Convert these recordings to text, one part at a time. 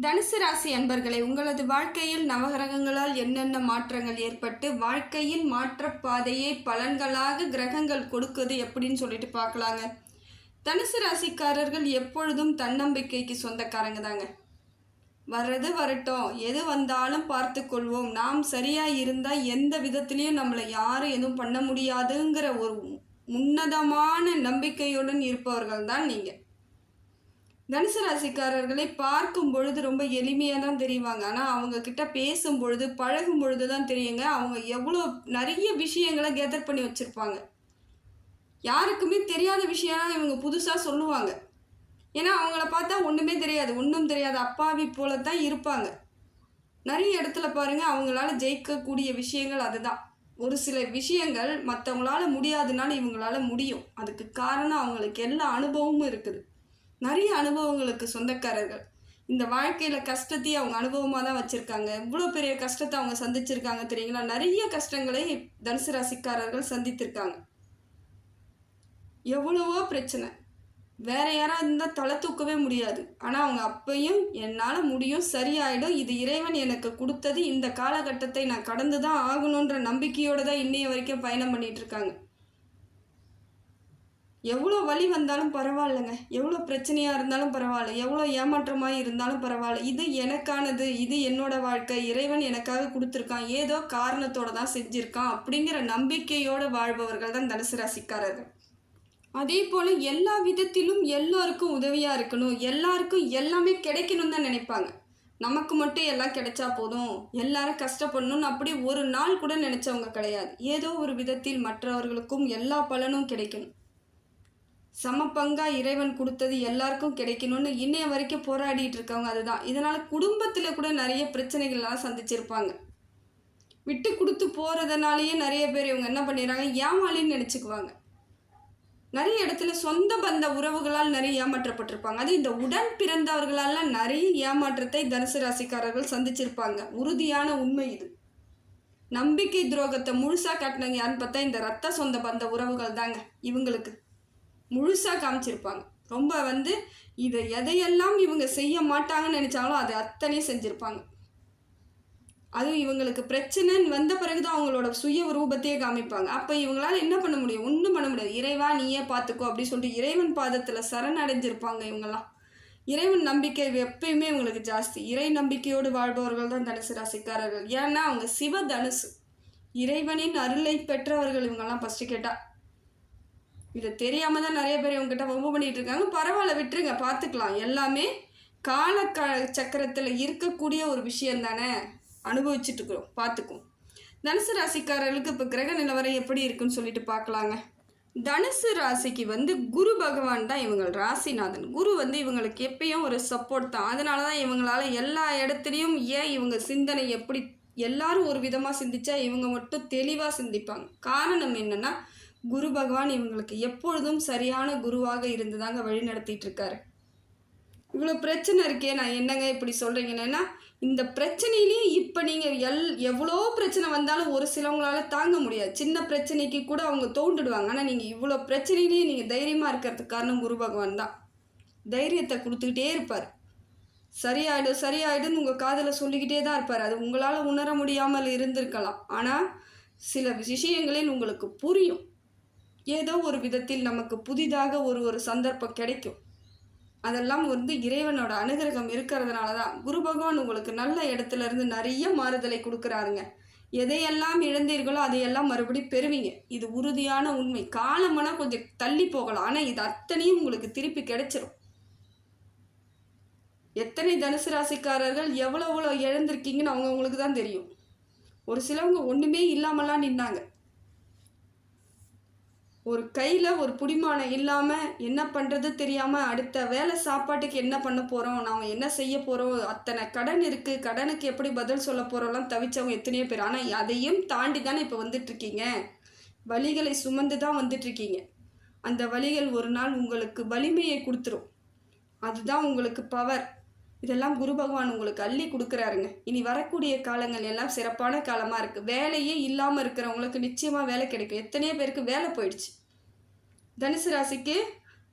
தனுசு ராசி அன்பர்களே, உங்களது வாழ்க்கையில் நவகிரகங்களால் என்னென்ன மாற்றங்கள் ஏற்பட்டு வாழ்க்கையின் மாற்றப்பாதையை பலன்களாக கிரகங்கள் கொடுக்குது எப்படின்னு சொல்லிட்டு பார்க்கலாங்க. தனுசு ராசிக்காரர்கள் எப்பொழுதும் தன்னம்பிக்கைக்கு சொந்தக்காரங்க தாங்க. வர்றது வரட்டும், எது வந்தாலும் பார்த்து கொள்வோம், நாம் சரியாக இருந்தால் எந்த விதத்துலேயும் நம்மளை யாரும் எதுவும் பண்ண முடியாதுங்கிற ஒரு உன்னதமான நம்பிக்கையுடன் இருப்பவர்கள் தான் நீங்கள். தனுசு ராசிக்காரர்களை பார்க்கும் பொழுது ரொம்ப எளிமையாக தான் தெரிவாங்க. ஆனால் அவங்கக்கிட்ட பேசும் பொழுது பழகும் பொழுது தான் தெரியுங்க அவங்க எவ்வளோ நிறைய விஷயங்களை கேதர் பண்ணி வச்சுருப்பாங்க. யாருக்குமே தெரியாத விஷயம்லாம் இவங்க புதுசாக சொல்லுவாங்க. ஏன்னா அவங்கள பார்த்தா ஒன்றுமே தெரியாது, ஒன்றும் தெரியாது, அப்பாவி போல தான் இருப்பாங்க. நிறைய இடத்துல பாருங்கள், அவங்களால ஜெயிக்கக்கூடிய விஷயங்கள் அதுதான். ஒரு சில விஷயங்கள் மற்றவங்களால முடியாதுனாலும் இவங்களால முடியும். அதுக்கு காரணம் அவங்களுக்கு எல்லா அனுபவமும் இருக்குது. நிறைய அனுபவங்களுக்கு சொந்தக்காரர்கள். இந்த வாழ்க்கையில் கஷ்டத்தையும் அவங்க அனுபவமாக தான் வச்சுருக்காங்க. இவ்வளோ பெரிய கஷ்டத்தை அவங்க சந்திச்சிருக்காங்க தெரியுங்களா. நிறைய கஷ்டங்களை தனுசு ராசிக்காரர்கள் சந்தித்திருக்காங்க. எவ்வளவோ பிரச்சனை, வேற யாராவது இருந்தால் தலை தூக்கவே முடியாது. ஆனால் அவங்க அப்பையும் என்னால் முடியும், சரியாயிடும், இது இறைவன் எனக்கு கொடுத்தது, இந்த காலகட்டத்தை நான் கடந்து தான் ஆகணுன்ற நம்பிக்கையோடு தான் இன்னைய வரைக்கும் பயணம் பண்ணிகிட்டு இருக்காங்க. எவ்வளோ வலி வந்தாலும் பரவாயில்லைங்க, எவ்வளோ பிரச்சனையாக இருந்தாலும் பரவாயில்ல, எவ்வளோ ஏமாற்றமாக இருந்தாலும் பரவாயில்ல, இது எனக்கானது, இது என்னோட வாழ்க்கை, இறைவன் எனக்காக கொடுத்துருக்கான், ஏதோ காரணத்தோடு தான் செஞ்சுருக்கான் அப்படிங்கிற நம்பிக்கையோடு வாழ்பவர்கள் தான் தனுசு ராசிக்காரர்கள். அதே போல் எல்லா விதத்திலும் எல்லோருக்கும் உதவியாக இருக்கணும், எல்லாருக்கும் எல்லாமே கிடைக்கணும்னு தான் நினைப்பாங்க. நமக்கு மட்டும் எல்லாம் கிடைச்சா போதும், எல்லாரும் கஷ்டப்படணும்னு அப்படி ஒரு நாள் கூட நினச்சவங்க கிடையாது. ஏதோ ஒரு விதத்தில் மற்றவர்களுக்கும் எல்லா பலனும் கிடைக்கணும், சமப்பங்காக இறைவன் கொடுத்தது எல்லாருக்கும் கிடைக்கணும்னு இன்னைய வரைக்கும் போராடிட்டு இருக்கவங்க அதுதான். இதனால் குடும்பத்தில் கூட நிறைய பிரச்சனைகள்லாம் சந்திச்சிருப்பாங்க. விட்டு கொடுத்து போகிறதுனாலேயே நிறைய பேர் இவங்க என்ன பண்ணிடுறாங்க, ஏமாளின்னு நினச்சிக்குவாங்க. நிறைய இடத்துல சொந்த பந்த உறவுகளால் நிறைய ஏமாற்றப்பட்டிருப்பாங்க. அது இந்த உடன் பிறந்தவர்களால் நிறைய ஏமாற்றத்தை தனுசு ராசிக்காரர்கள் சந்திச்சிருப்பாங்க. உறுதியான உண்மை இது. நம்பிக்கை துரோகத்தை முழுசாக காட்டினவங்க யாருன்னு பார்த்தா இந்த ரத்த சொந்த பந்த உறவுகள் தாங்க. இவங்களுக்கு முழுசாக காமிச்சிருப்பாங்க. ரொம்ப இதை எதையெல்லாம் இவங்க செய்ய மாட்டாங்கன்னு நினச்சாலும் அதை அத்தனையும் செஞ்சுருப்பாங்க. அதுவும் இவங்களுக்கு பிரச்சனைன்னு வந்த பிறகு தான் அவங்களோட சுய ரூபத்தையே காமிப்பாங்க. அப்போ இவங்களால என்ன பண்ண முடியும், ஒன்றும் பண்ண முடியாது. இறைவா நீயே பார்த்துக்கோ அப்படின்னு சொல்லிட்டு இறைவன் பாதத்தில் சரணடைஞ்சிருப்பாங்க இவங்கெல்லாம். இறைவன் நம்பிக்கை எப்பயுமே இவங்களுக்கு ஜாஸ்தி. இறை நம்பிக்கையோடு வாழ்பவர்கள் தான் தனுசு ராசிக்காரர்கள். ஏன்னா அவங்க சிவ தனுசு, இறைவனின் அருளை பெற்றவர்கள் இவங்கெல்லாம். ஃபஸ்ட்டு கேட்டால் இதை தெரியாமல் தான் நிறைய பேர் இவங்ககிட்ட வம்பு பண்ணிகிட்டு இருக்காங்க. பரவாயில்ல, விட்டுருங்க, பார்த்துக்கலாம். எல்லாமே சக்கரத்தில் இருக்கக்கூடிய ஒரு விஷயம் தானே, அனுபவிச்சுட்டு இருக்கிறோம், பார்த்துக்குவோம். தனுசு ராசிக்காரர்களுக்கு இப்போ கிரக நிலவரம் எப்படி இருக்குன்னு சொல்லிட்டு பார்க்கலாங்க. தனுசு ராசிக்கு குரு பகவான் தான் இவங்க ராசிநாதன். குரு இவங்களுக்கு எப்பயும் ஒரு சப்போர்ட் தான். அதனால தான் இவங்களால எல்லா இடத்துலையும் ஏன் இவங்க சிந்தனை எப்படி எல்லாரும் ஒரு விதமாக சிந்திச்சா இவங்க மட்டும் தெளிவாக சிந்திப்பாங்க. காரணம் என்னென்னா, குரு பகவான் இவங்களுக்கு எப்பொழுதும் சரியான குருவாக இருந்துதாங்க வழி நடத்திட்டு இருக்காரு. இவ்வளோ பிரச்சனை இருக்கே, நான் என்னங்க இப்படி சொல்கிறீங்கன்னா, இந்த பிரச்சனையிலேயே இப்போ நீங்கள் எவ்வளோ பிரச்சனை வந்தாலும் ஒரு சிலவங்களால தாங்க முடியாது. சின்ன பிரச்சனைக்கு கூட அவங்க தோண்டுடுவாங்க. ஆனால் நீங்கள் இவ்வளோ பிரச்சனையிலேயே நீங்கள் தைரியமாக இருக்கிறதுக்கு காரணம் குரு பகவான் தான். தைரியத்தை கொடுத்துக்கிட்டே இருப்பார். சரியாயிடும் சரியாயிடுன்னு உங்கள் காதில் சொல்லிக்கிட்டே தான் இருப்பார். அது உங்களால் உணர முடியாமல் இருந்திருக்கலாம். ஆனால் சில விஷயங்களில் உங்களுக்கு புரியும். ஏதோ ஒரு விதத்தில் நமக்கு புதிதாக ஒரு சந்தர்ப்பம் கிடைக்கும். அதெல்லாம் இறைவனோட அனுகிரகம் இருக்கிறதுனால தான் குரு பகவான் உங்களுக்கு நல்ல இடத்துல இருந்து நிறைய மாறுதலை கொடுக்குறாருங்க. எதையெல்லாம் இழந்தீர்களோ அதையெல்லாம் மறுபடியும் பெறுவீங்க. இது உறுதியான உண்மை. காலமானா கொஞ்சம் தள்ளி போகலாம், ஆனால் இது அத்தனையும் உங்களுக்கு திருப்பி கிடைச்சிரும். எத்தனை தனுசு ராசிக்காரர்கள் எவ்வளோ இழந்திருக்கீங்கன்னு அவங்களுக்கு தான் தெரியும். ஒரு சிலவங்க ஒன்றுமே இல்லாமலாம் நின்னாங்க. ஒரு கையில் ஒரு புடிமானம் இல்லாமல் என்ன பண்ணுறது தெரியாமல் அடுத்த வேலை சாப்பாட்டுக்கு என்ன பண்ண போகிறோம், நாம் என்ன செய்ய போகிறோம், அத்தனை கடன் இருக்குது, கடனுக்கு எப்படி பதில் சொல்ல போகிறோம்லாம் தவிச்சவங்க எத்தனையோ பேர். ஆனால் அதையும் தாண்டி தானே இப்போ வந்துட்டுருக்கீங்க. வலிகளை சுமந்து தான் வந்துட்டுருக்கீங்க. அந்த வலிகள் ஒரு நாள் உங்களுக்கு வலிமையை கொடுத்துரும். அதுதான் உங்களுக்கு பவர். இதெல்லாம் குரு பகவான் உங்களுக்கு அள்ளி கொடுக்குறாருங்க. இனி வரக்கூடிய காலங்கள் எல்லாம் சிறப்பான காலமாக இருக்குது. வேலையே இல்லாமல் இருக்கிறவங்களுக்கு நிச்சயமாக வேலை கிடைக்கும். எத்தனையோ பேருக்கு வேலை போயிடுச்சு. தனுசு ராசிக்கு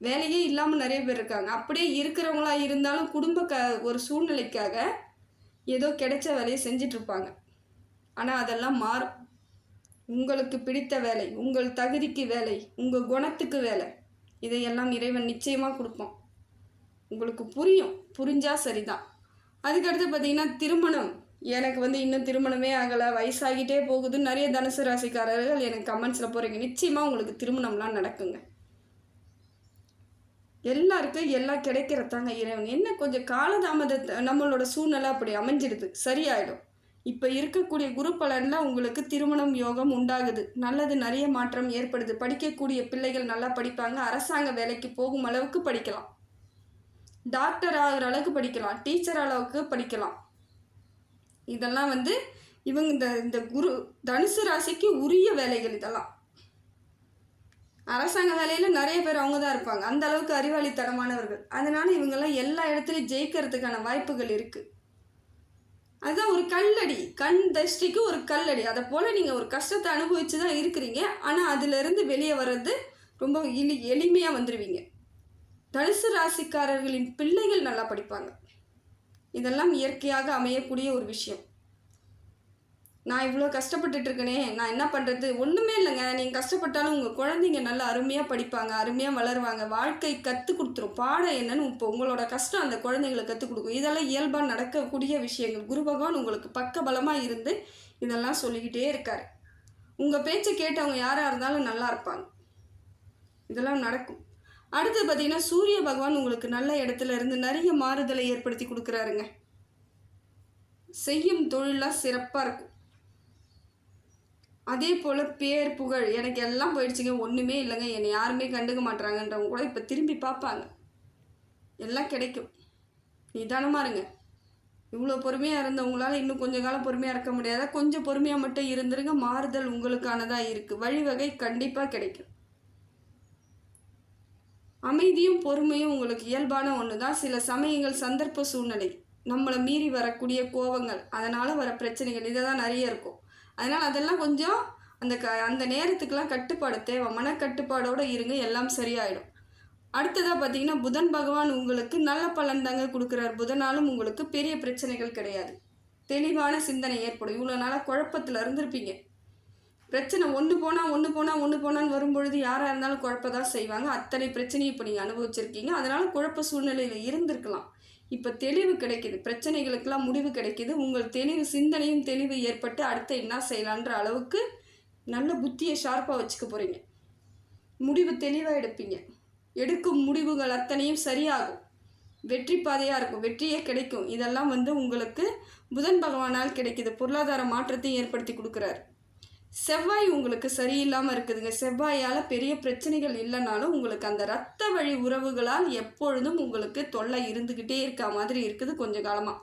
வேலையே இல்லாமல் நிறைய பேர் இருக்காங்க. அப்படியே இருக்கிறவங்களா இருந்தாலும் ஒரு சூழ்நிலைக்காக ஏதோ கிடைச்ச வேலையை செஞ்சிட்ருப்பாங்க. ஆனால் அதெல்லாம் மாறும். உங்களுக்கு பிடித்த வேலை, உங்கள் தகுதிக்கு வேலை, உங்கள் குணத்துக்கு வேலை, இதையெல்லாம் இறைவன் நிச்சயமாக கொடுப்போம். உங்களுக்கு புரிஞ்சால் சரிதான். அதுக்கடுத்து பார்த்திங்கன்னா திருமணம். எனக்கு இன்னும் திருமணமே ஆகலை, வயசாகிட்டே போகுதுன்னு நிறைய தனுசு ராசிக்காரர்கள் எனக்கு கமெண்ட்ஸில் போகிறீங்க. நிச்சயமாக உங்களுக்கு திருமணம்லாம் நடக்குங்க. எல்லாருக்கும் எல்லாம் கிடைக்கிறதாங்க இறைவன். என்ன கொஞ்சம் காலதாமதத்தை நம்மளோட சூழ்நிலை அப்படி அமைஞ்சிடுது, சரியாயிடும். இப்போ இருக்கக்கூடிய குரு பலனில் உங்களுக்கு திருமணம் யோகம் உண்டாகுது. நல்லது, நிறைய மாற்றம் ஏற்படுது. படிக்கக்கூடிய பிள்ளைகள் நல்லா படிப்பாங்க. அரசாங்க வேலைக்கு போகும் அளவுக்கு படிக்கலாம். டாக்டர் ஆகிற அளவுக்கு படிக்கலாம். டீச்சர் அளவுக்கு படிக்கலாம். இதெல்லாம் இவங்க இந்த குரு தனுசு ராசிக்கு உரிய வேலைகள். இதெல்லாம் அரசாங்க வேலையில் நிறைய பேர் அவங்க தான் இருப்பாங்க. அந்த அளவுக்கு அறிவாளித்தனமானவர்கள். அதனால இவங்கெல்லாம் எல்லா இடத்துலையும் ஜெயிக்கிறதுக்கான வாய்ப்புகள் இருக்குது. அதுதான் ஒரு கல்லடி, கண் தஷ்டிக்கு ஒரு கல்லடி. அதை போல் நீங்கள் ஒரு கஷ்டத்தை அனுபவித்து தான் இருக்கிறீங்க. ஆனால் அதிலிருந்து வெளியே வர்றது ரொம்ப எளிமையாக வந்துடுவீங்க. தனுசு ராசிக்காரர்களின் பிள்ளைகள் நல்லா படிப்பாங்க. இதெல்லாம் இயற்கையாக அமையக்கூடிய ஒரு விஷயம். நான் இவ்வளோ கஷ்டப்பட்டுட்டு இருக்கேனே, நான் என்ன பண்ணுறது? ஒன்றுமே இல்லைங்க. நீங்கள் கஷ்டப்பட்டாலும் உங்கள் குழந்தைங்க நல்லா அருமையாக படிப்பாங்க, அருமையாக வளருவாங்க. வாழ்க்கை கற்றுக் கொடுத்துரும். பாடம் என்னன்னு இப்போ உங்களோட கஷ்டம் அந்த குழந்தைங்களை கற்றுக் கொடுக்கும். இதெல்லாம் இயல்பாக நடக்கக்கூடிய விஷயங்கள். குரு பகவான் உங்களுக்கு பக்கபலமாக இருந்து இதெல்லாம் சொல்லிக்கிட்டே இருக்கார். உங்கள் பேச்சை கேட்டவங்க யாராக இருந்தாலும் நல்லா இருப்பாங்க. இதெல்லாம் நடக்கும். அடுத்து பார்த்திங்கன்னா சூரிய பகவான் உங்களுக்கு நல்ல இடத்துல இருந்து நிறைய மாறுதலை ஏற்படுத்தி கொடுக்குறாருங்க. செய்யும் தொழிலாக சிறப்பாக இருக்கும். அதே போல் பேர் புகழ், எனக்கு எல்லாம் போயிடுச்சுங்க, ஒன்றுமே இல்லைங்க, என்னை யாருமே கண்டுக்க மாட்டாங்கன்றவங்க கூட இப்போ திரும்பி பார்ப்பாங்க. எல்லாம் கிடைக்கும். நிதானமாக இருங்க. இவ்வளோ பொறுமையாக இருந்தவங்களால இன்னும் கொஞ்சம் காலம் பொறுமையாக இருக்க முடியாதா? கொஞ்சம் பொறுமையாக மட்டும் இருந்துருங்க. மாறுதல் உங்களுக்கானதாக இருக்குது. வழிவகை கண்டிப்பாக கிடைக்கும். அமைதியும் பொறுமையும் உங்களுக்கு இயல்பான ஒன்று தான். சில சமயங்கள் சந்தர்ப்ப சூழ்நிலை, நம்மளை மீறி வரக்கூடிய கோபங்கள், அதனால் வர பிரச்சனைகள், இதை தான் நிறைய இருக்கும். அதனால் அதெல்லாம் கொஞ்சம் அந்த நேரத்துக்கெலாம் கட்டுப்பாடு தேவை. மனக்கட்டுப்பாடோடு இருங்க, எல்லாம் சரியாயிடும். அடுத்ததாக பார்த்திங்கன்னா புதன் பகவான் உங்களுக்கு நல்ல பலன் தாங்க கொடுக்குறார். புதனாலும் உங்களுக்கு பெரிய பிரச்சனைகள் கிடையாது. தெளிவான சிந்தனை ஏற்படும். இவ்வளோ நாளாக குழப்பத்தில் இருந்திருப்பீங்க. பிரச்சனை ஒன்று போனான்னு வரும்பொழுது யாராக இருந்தாலும் குழப்பதான் செய்வாங்க. அத்தனை பிரச்சனையும் இப்போ நீங்கள் அனுபவிச்சிருக்கீங்க. அதனால் குழப்ப சூழ்நிலையில் இருந்திருக்கலாம். இப்போ தெளிவு கிடைக்கிது. பிரச்சனைகளுக்கெல்லாம் முடிவு கிடைக்கிது. உங்கள் சிந்தனையும் தெளிவு ஏற்பட்டு அடுத்து என்ன செய்யலான்ற அளவுக்கு நல்ல புத்தியை ஷார்ப்பாக வச்சுக்க போகிறீங்க. முடிவு தெளிவாக எடுப்பீங்க. எடுக்கும் முடிவுகள் அத்தனையும் சரியாகும். வெற்றி பாதையாக இருக்கும். வெற்றியே கிடைக்கும். இதெல்லாம் உங்களுக்கு புதன் பகவானால் கிடைக்கிது. பொருளாதார மாற்றத்தையும் ஏற்படுத்தி கொடுக்குறாரு. செவ்வாய் உங்களுக்கு சரியில்லாமல் இருக்குதுங்க. செவ்வாயால் பெரிய பிரச்சனைகள் இல்லைனாலும் உங்களுக்கு அந்த இரத்த வழி உறவுகளால் எப்பொழுதும் உங்களுக்கு தொல்லை இருந்துக்கிட்டே இருக்க மாதிரி இருக்குது. கொஞ்சம் காலமாக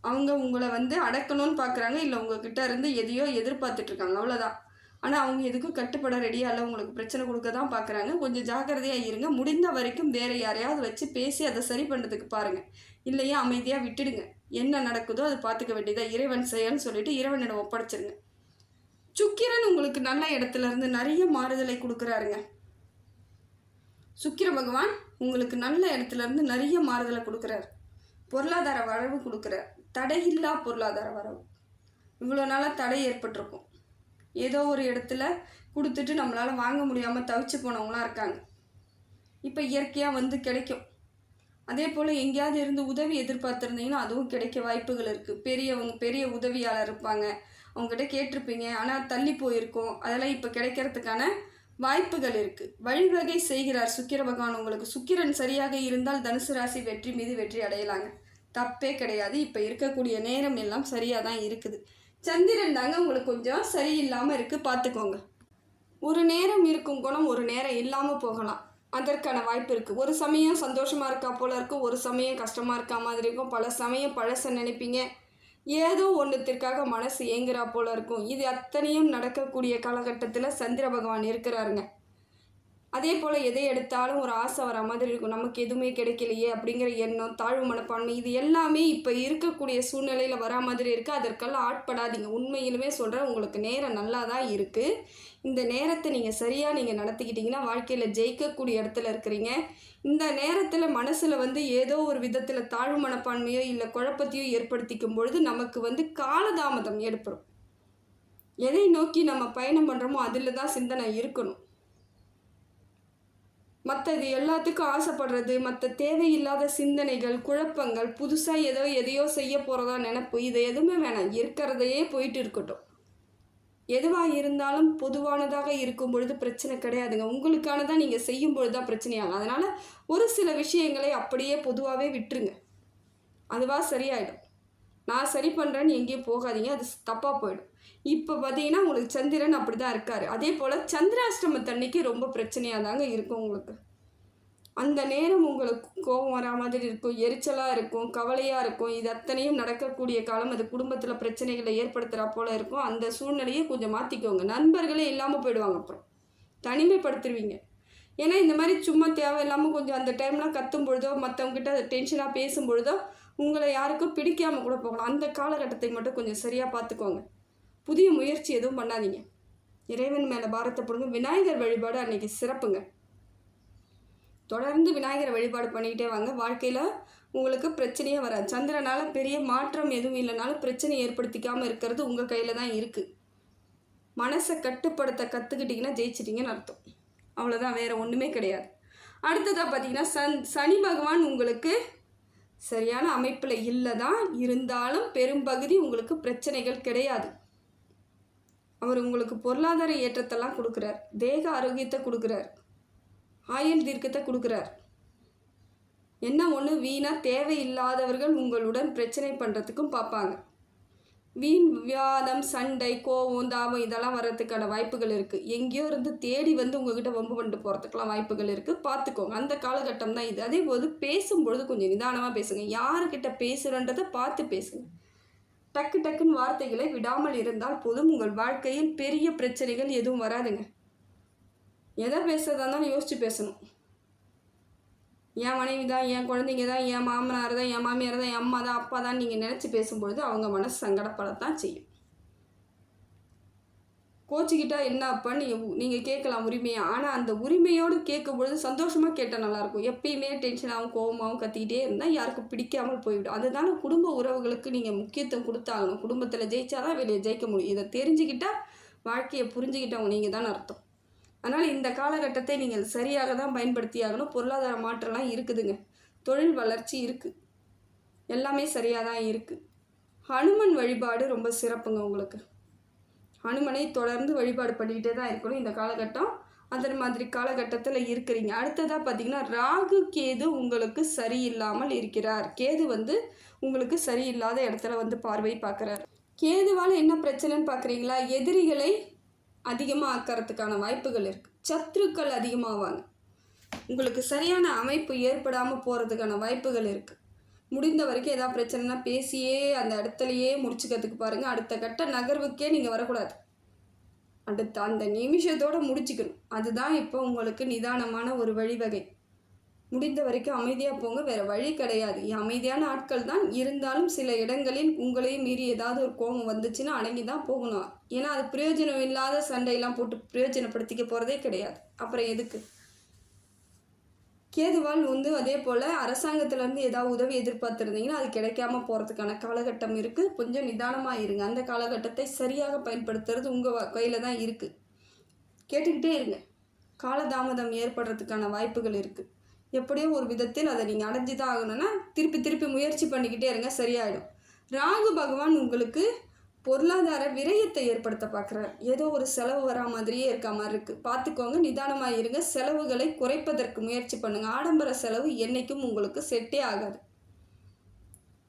அவங்க உங்களை அடக்கணும்னு பார்க்குறாங்க, இல்லை உங்ககிட்ட இருந்து எதையோ எதிர்பார்த்துட்ருக்காங்க, அவ்வளோதான். ஆனால் அவங்க எதுக்கும் கட்டுப்பட ரெடியாக இல்லை. உங்களுக்கு பிரச்சனை கொடுக்க தான் பார்க்குறாங்க. கொஞ்சம் ஜாக்கிரதையாக இருங்க. முடிந்த வரைக்கும் வேறு யாரையாவது வச்சு பேசி அதை சரி பண்ணுறதுக்கு பாருங்கள். இல்லையா அமைதியாக விட்டுடுங்க. என்ன நடக்குதோ அதை பார்த்துக்க வேண்டியதாக இறைவன் செயல்னு சொல்லிட்டு இறைவனிடம் ஒப்படைச்சிருங்க. சுக்கிரன் உங்களுக்கு நல்ல இடத்துல இருந்து நிறைய மாறுதலை கொடுக்குறாருங்க. சுக்கிர பகவான் உங்களுக்கு நல்ல இடத்துல இருந்து நிறைய மாறுதலை கொடுக்குறாரு. பொருளாதார வரவு கொடுக்குறார். தடையில்லா பொருளாதார வரவு. இவ்வளோ நாளாக தடை ஏற்பட்டிருக்கும். ஏதோ ஒரு இடத்துல கொடுத்துட்டு நம்மளால் வாங்க முடியாமல் தவிச்சு போனவங்களாம் இருக்காங்க. இப்போ இயற்கையாக கிடைக்கும். அதே போல் எங்கேயாவது இருந்து உதவி எதிர்பார்த்துருந்தீங்கன்னா அதுவும் கிடைக்க வாய்ப்புகள் இருக்குது. பெரிய உதவியாளர் இருப்பாங்க, அவங்ககிட்ட கேட்டிருப்பீங்க, ஆனால் தள்ளி போயிருக்கோம். அதெல்லாம் இப்போ கிடைக்கிறதுக்கான வாய்ப்புகள் இருக்குது. வழிவகை செய்கிறார் சுக்கிர பகவான் உங்களுக்கு. சுக்கிரன் சரியாக இருந்தால் தனுசு ராசி வெற்றி மீது வெற்றி அடையலாங்க. தப்பே கிடையாது. இப்போ இருக்கக்கூடிய நேரம் எல்லாம் சரியாக தான் இருக்குது. சந்திரன் தாங்க உங்களுக்கு கொஞ்சம் சரியில்லாமல் இருக்குது, பார்த்துக்கோங்க. ஒரு நேரம் இருக்கும் குணம் ஒரு நேரம் இல்லாமல் போகலாம். அதற்கான வாய்ப்பு இருக்குது. ஒரு சமயம் சந்தோஷமாக இருக்கா போல் இருக்கும், ஒரு சமயம் கஷ்டமாக இருக்கா மாதிரி இருக்கும். பல சமயம் பழசை நினைப்பீங்க, ஏதோ ஒன்றுத்திற்காக மனசு ஏங்குறா போல் இருக்கும். இது அத்தனையும் நடக்கக்கூடிய காலகட்டத்தில் சந்திர பகவான் இருக்கிறாருங்க. அதே போல் எதை எடுத்தாலும் ஒரு ஆசை வர மாதிரி இருக்கும். நமக்கு எதுவுமே கிடைக்கலையே அப்படிங்கிற எண்ணம், தாழ்வு மனப்பான்மை, இது எல்லாமே இப்போ இருக்கக்கூடிய சூழ்நிலையில் வரா மாதிரி இருக்குது. அதற்கெல்லாம் ஆட்படாதீங்க. உண்மையிலுமே சொல்கிறேன், உங்களுக்கு நேரம் நல்லா தான் இருக்குது. இந்த நேரத்தை நீங்கள் சரியாக நீங்கள் நடத்திக்கிட்டிங்கன்னா வாழ்க்கையில் ஜெயிக்கக்கூடிய இடத்துல இருக்கிறீங்க. இந்த நேரத்தில் மனசில் ஏதோ ஒரு விதத்தில் தாழ்வு மனப்பான்மையோ இல்லை குழப்பத்தையோ ஏற்படுத்திக்கும் பொழுது நமக்கு காலதாமதம் ஏற்படும். எதை நோக்கி நம்ம பயணம் பண்ணுறோமோ அதில் தான் சிந்தனை இருக்கணும். மற்றது எல்லாத்துக்கும் ஆசைப்படுறது, மற்ற தேவையில்லாத சிந்தனைகள், குழப்பங்கள், புதுசாக எதையோ செய்ய போகிறதா நினைப்பு, இது எதுவுமே வேணாம். இருக்கிறதையே போயிட்டு இருக்கட்டும். எதுவாக இருந்தாலும் பொதுவானதாக இருக்கும் பொழுது பிரச்சனை கிடையாதுங்க. உங்களுக்கானதாக நீங்கள் செய்யும் பொழுது தான் பிரச்சனையாகும். அதனால் ஒரு சில விஷயங்களை அப்படியே பொதுவாகவே விட்டுருங்க. அதுவாக சரியாயிடும். நான் சரி பண்ணுறேன்னு எங்கேயும் போகாதீங்க, அது தப்பாக போயிடும். இப்போ பார்த்தீங்கன்னா உங்களுக்கு சந்திரன் அப்படி தான் இருக்கார். அதே போல் சந்திராஷ்டமத்தன்னைக்கு ரொம்ப பிரச்சனையாக தாங்க இருக்கும் உங்களுக்கு. அந்த நேரம் உங்களுக்கு கோபம் வரா மாதிரி இருக்கும், எரிச்சலாக இருக்கும், கவலையாக இருக்கும். இது அத்தனையும் நடக்கக்கூடிய காலம். அது குடும்பத்தில் பிரச்சனைகளை ஏற்படுத்துகிறா போல் இருக்கும். அந்த சூழ்நிலையை கொஞ்சம் மாற்றிக்கோங்க. நண்பர்களே இல்லாமல் போயிடுவாங்க. அப்புறம் தனிமைப்படுத்திடுவீங்க. ஏன்னா இந்த மாதிரி சும்மா தேவையில்லாமல் கொஞ்சம் அந்த டைம்லாம் கத்தும் பொழுதோ மற்றவங்ககிட்ட அதை டென்ஷனாக பேசும் பொழுதோ உங்களை யாருக்கும் பிடிக்காமல் கூட போகலாம். அந்த காலகட்டத்தை மட்டும் கொஞ்சம் சரியாக பார்த்துக்கோங்க. புதிய முயற்சி எதுவும் பண்ணாதீங்க. இறைவன் மேலே பாரத்தை போடுங்க. விநாயகர் வழிபாடு அன்றைக்கி சிறப்புங்க. தொடர்ந்து விநாயகர் வழிபாடு பண்ணிக்கிட்டே வாங்க. வாழ்க்கையில் உங்களுக்கு பிரச்சனையே வராது. சந்திரனால் பெரிய மாற்றம் எதுவும் இல்லைனாலும் பிரச்சனை ஏற்படுத்திக்காமல் இருக்கிறது உங்கள் கையில் தான் இருக்குது. மனசை கட்டுப்படுத்த கற்றுக்கிட்டிங்கன்னா ஜெயிச்சிட்டிங்கன்னு அர்த்தம். அவ்வளோதான், வேறு ஒன்றுமே கிடையாது. அடுத்ததாக பார்த்தீங்கன்னா சனி பகவான் உங்களுக்கு சரியான அமைப்பில் இல்லை தான், இருந்தாலும் பெரும்பகுதி உங்களுக்கு பிரச்சனைகள் கிடையாது. அவர் உங்களுக்கு பொருளாதார ஏற்றத்தெல்லாம் கொடுக்குறார், தேக ஆரோக்கியத்தை கொடுக்குறார், ஆயுள் தீர்க்கத்தை கொடுக்குறார். என்ன ஒன்று, வீணாக தேவையில்லாதவர்கள் உங்களுடன் பிரச்சனை பண்ணுறதுக்கும் பார்ப்பாங்க. வீண் விவாதம், சண்டை, கோவம், தாபம் இதெல்லாம் வர்றதுக்கான வாய்ப்புகள் இருக்குது. எங்கேயோ இருந்து தேடி உங்ககிட்ட வம்பு பண்ணிட்டு போகிறதுக்கெலாம் வாய்ப்புகள் இருக்குது. பார்த்துக்கோங்க. அந்த காலகட்டம் தான் இது. அதே போது பேசும்பொழுது கொஞ்சம் நிதானமாக பேசுங்க. யாருக்கிட்ட பேசுகிறன்றதை பார்த்து பேசுங்க. டக்கு டக்குன்னு வார்த்தைகளை விடாமல் இருந்தால் போதும். உங்கள் வாழ்க்கையில் பெரிய பிரச்சனைகள் எதுவும் வராதுங்க. எதை பேசுகிறதா இருந்தாலும் யோசித்து பேசணும். என் மனைவி தான், என் குழந்தைங்க தான், என் மாமனார் தான், என் மாமியார் தான், என் அம்மா தான், அப்பா தான் நீங்கள் நினச்சி பேசும்பொழுது அவங்க மனசு சங்கடப்படத்தான் செய்யும். கோச்சிக்கிட்டா என்ன அப்பான்னு நீங்கள் கேட்கலாம் உரிமையாக. ஆனால் அந்த உரிமையோடு கேட்கும் பொழுது சந்தோஷமாக கேட்டால் நல்லாயிருக்கும். எப்பயுமே டென்ஷனாகவும் கோபமாகவும் கத்திக்கிட்டே இருந்தால் யாருக்கும் பிடிக்காமல் போய்விடும். அதுதான் குடும்ப உறவுகளுக்கு நீங்கள் முக்கியத்துவம் கொடுத்தாகணும். குடும்பத்தில் ஜெயிச்சாதான் வெளியே ஜெயிக்க முடியும். இதை தெரிஞ்சுக்கிட்டால் வாழ்க்கையை புரிஞ்சுக்கிட்டவங்க நீங்கள் தான் அர்த்தம். அதனால் இந்த காலகட்டத்தை நீங்கள் சரியாக தான் பயன்படுத்தி ஆகணும். பொருளாதார மாற்றம்லாம் இருக்குதுங்க. தொழில் வளர்ச்சி இருக்குது. எல்லாமே சரியாக தான் இருக்குது. ஹனுமன் வழிபாடு ரொம்ப சிறப்புங்க உங்களுக்கு. ஹனுமனை தொடர்ந்து வழிபாடு பண்ணிக்கிட்டே தான் இருக்கணும் இந்த காலகட்டம். அதன் மாதிரி காலகட்டத்தில் இருக்கிறீங்க. அடுத்ததாக பார்த்திங்கன்னா ராகு கேது உங்களுக்கு சரியில்லாமல் இருக்கிறார். கேது உங்களுக்கு சரியில்லாத இடத்துல பார்வை பார்க்குறார். கேதுவால் என்ன பிரச்சனைன்னு பார்க்குறீங்களா? எதிரிகளை அதிகமாக ஆக்கிறதுக்கான வாய்ப்புகள் இருக்குது. சத்துருக்கள் அதிகமாவாங்க. உங்களுக்கு சரியான அமைப்பு ஏற்படாமல் போகிறதுக்கான வாய்ப்புகள் இருக்குது. முடிந்த வரைக்கும் ஏதாவது பிரச்சனைனா பேசியே அந்த இடத்துலையே முடிச்சுக்கிறதுக்கு பாருங்கள். அடுத்த கட்ட நகர்வுக்கே நீங்கள் வரக்கூடாது. அடுத்த அந்த நிமிஷத்தோடு முடிச்சுக்கணும். அதுதான் இப்போ உங்களுக்கு நிதானமான ஒரு வழிவகை. முடிந்த வரைக்கும் அமைதியாக போங்க. வேறு வழி கிடையாது. அமைதியான ஆட்கள் தான் இருந்தாலும் சில இடங்களில் உங்களையும் மீறி ஏதாவது ஒரு கோபம் வந்துச்சுன்னா அடங்கி தான் போகணும். ஏன்னா அது பிரயோஜனம் இல்லாத சண்டையெல்லாம் போட்டு பிரயோஜனப்படுத்திக்க போகிறதே கிடையாது. அப்புறம் எதுக்கு? கேதுவால் அதே போல் அரசாங்கத்திலேருந்து ஏதாவது உதவி எதிர்பார்த்துருந்தீங்கன்னா அது கிடைக்காம போகிறதுக்கான காலகட்டம் இருக்குது. கொஞ்சம் நிதானமாக இருங்க. அந்த காலகட்டத்தை சரியாக பயன்படுத்துறது உங்கள் கையில் தான் இருக்குது. கேட்டுக்கிட்டே இருங்க. காலதாமதம் ஏற்படுறதுக்கான வாய்ப்புகள் இருக்குது. எப்படியோ ஒரு விதத்தில் அதை நீங்கள் அடைஞ்சி தான் ஆகணும்னா திருப்பி முயற்சி பண்ணிக்கிட்டே இருங்க, சரியாயிடும். ராகு பகவான் உங்களுக்கு பொருளாதார விரயத்தை ஏற்படுத்த பார்க்குறார். ஏதோ ஒரு செலவு வரா மாதிரியே இருக்க மாதிரி இருக்குது. பார்த்துக்கோங்க, நிதானமாக இருங்க. செலவுகளை குறைப்பதற்கு முயற்சி பண்ணுங்கள். ஆடம்பர செலவு என்றைக்கும் உங்களுக்கு செட்டே ஆகாது.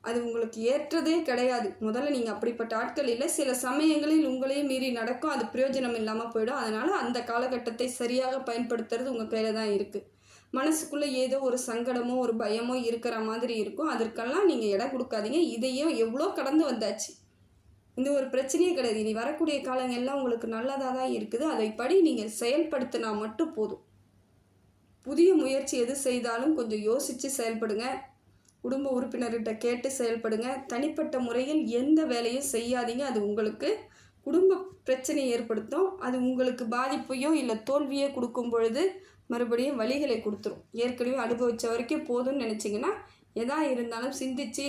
அது உங்களுக்கு ஏற்றதே கிடையாது. முதல்ல நீங்கள் அப்படிப்பட்ட ஆட்கள் இல்லை. சில சமயங்களில் உங்களையும் மீறி நடக்கும். அது பிரயோஜனம் இல்லாமல் போயிடும். அதனால் அந்த காலகட்டத்தை சரியாக பயன்படுத்துறது உங்கள் கையில் தான் இருக்குது. மனசுக்குள்ளே ஏதோ ஒரு சங்கடமோ ஒரு பயமோ இருக்கிற மாதிரி இருக்கும். அதற்கெல்லாம் நீங்கள் இடம் கொடுக்காதீங்க. இதையும் எவ்வளோ கடந்து வந்தாச்சு. இந்த ஒரு பிரச்சனையே கிடையாது. இனி வரக்கூடிய காலங்கள்லாம் உங்களுக்கு நல்லதாக தான் இருக்குது. அதைப்படி நீங்கள் செயல்படுத்தினா மட்டும் போதும். புதிய முயற்சி எது செய்தாலும் கொஞ்சம் யோசித்து செயல்படுங்க. குடும்ப உறுப்பினர்கிட்ட கேட்டு செயல்படுங்க. தனிப்பட்ட முறையில் எந்த வேலையும் செய்யாதீங்க. அது உங்களுக்கு குடும்ப பிரச்சனையை ஏற்படுத்தும். அது உங்களுக்கு பாதிப்பையோ இல்லை தோல்வியோ கொடுக்கும் பொழுது மறுபடியும் வலிகளை கொடுத்துரும். ஏற்கனவே அனுபவித்த வரைக்கும் போதும்னு நினச்சிங்கன்னா எதா இருந்தாலும் சிந்திச்சு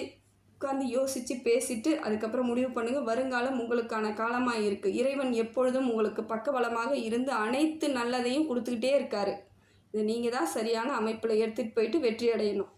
உட்காந்து யோசித்து பேசிட்டு அதுக்கப்புறம் முடிவு பண்ணுங்கள். வருங்காலம் உங்களுக்கான காலமாக இருக்குது. இறைவன் எப்பொழுதும் உங்களுக்கு பக்கபலமாக இருந்து அனைத்து நல்லதையும் கொடுத்துக்கிட்டே இருக்காரு. இதை நீங்கள் தான் சரியான அமைப்பில் எடுத்துகிட்டு போயிட்டு வெற்றி அடையணும்.